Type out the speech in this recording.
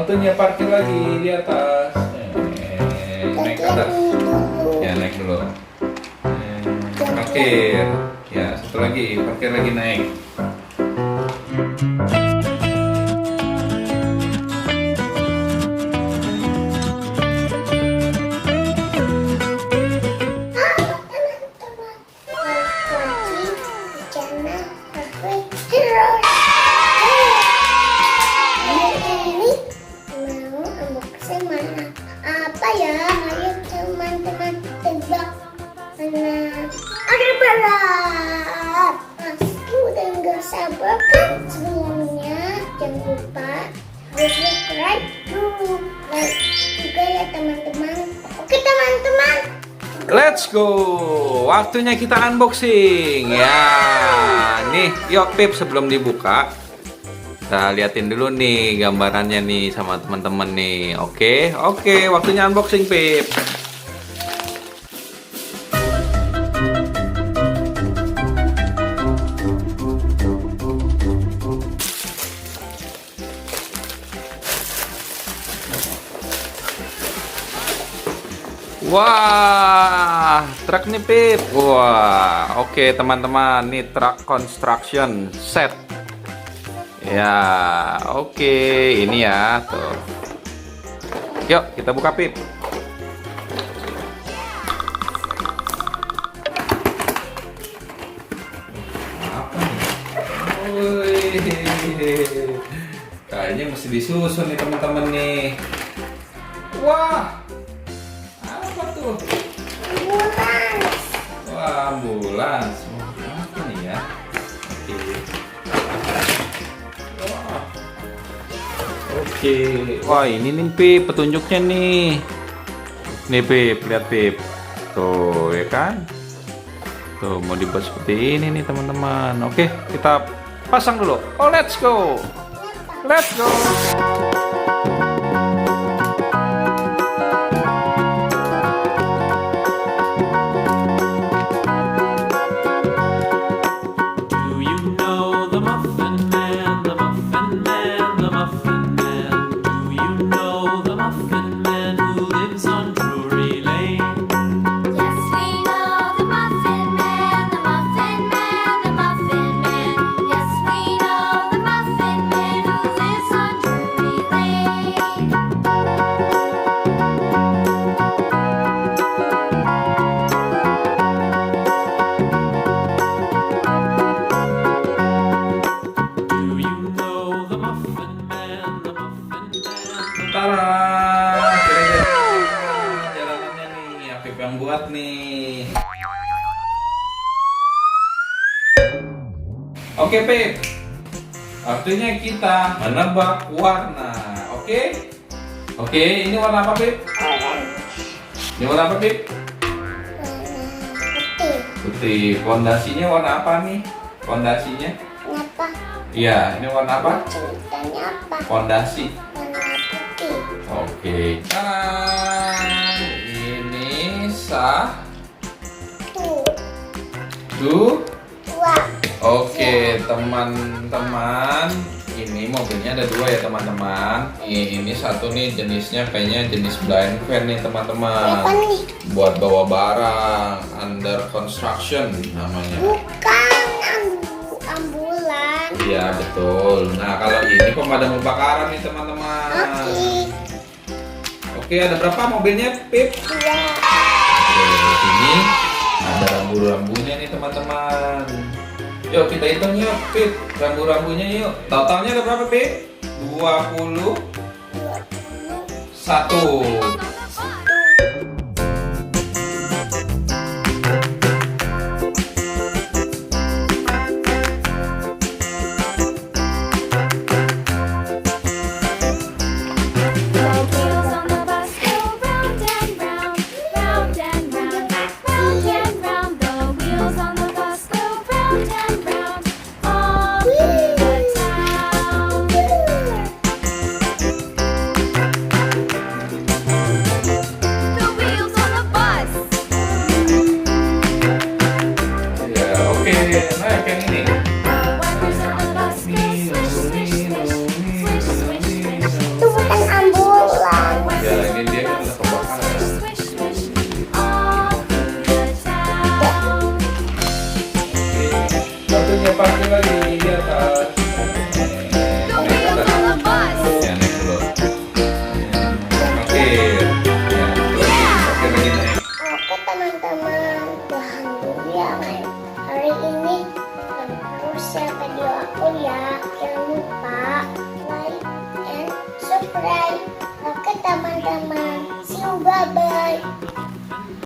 waktunya parkir lagi di atas. Naik ke atas. Ya, naik dulu. Parkir. Ya, satu lagi, parkir lagi naik. Apa ya? Ayo teman-teman tebak. Ada berat. Pasti udah nggak sabar kan? Sebelumnya jangan lupa subscribe dulu, like juga ya teman-teman. Oke teman-teman. Let's go. Waktunya kita unboxing. Ya, nih, yuk Pip, sebelum dibuka kita liatin dulu nih gambarannya nih sama teman-teman nih. Oke, waktunya unboxing Pip. Wah, truk nih Pip. Wah, oke teman-teman, nih truk construction set. Ya, oke, ini ya, tuh. Yuk, kita buka Pip. Apa nih? Wih, kayaknya mesti disusun nih teman-teman nih. Wah, apa tuh? Ambulans. Wah, ambulans. Apa nih ya? Oke. Oke, wah ini nih Pip petunjuknya nih. Nih Pip, lihat Pip. Tuh ya kan. Tuh mau dibuat seperti ini nih teman-teman. Oke, kita pasang dulu. Oh, let's go. Let's go. Tara, kira-kira jalanannya nih, Afif yang buat nih. Oke Pip, waktunya kita menebak warna. Oke, ini warna apa Pip? Ini warna apa Pip? Putih. Putih. Fondasinya warna apa nih? Fondasinya? Kenapa? Iya, ini warna apa? Ceritanya apa? Fondasi. Warna putih. Oke. Tadang. Ini Tuh. dua. Oke, teman-teman. Ini mobilnya ada dua ya teman-teman. Ini satu nih jenisnya kayaknya jenis blind van nih teman-teman. Apa nih? Buat bawa barang, under construction namanya. Bukan ambulans. Iya betul. Nah kalau ini pemadam kebakaran nih teman-teman. Oke, ada berapa mobilnya Pip? Dua. Oke, di sini ada rambu-rambunya nih teman-teman. Yuk kita hitung yuk Pip, rambu-rambunya yuk. Totalnya ada berapa Pip? 21. Itu bukan Oh ya, jangan lupa like and subscribe. Oke teman-teman, see you, bye-bye.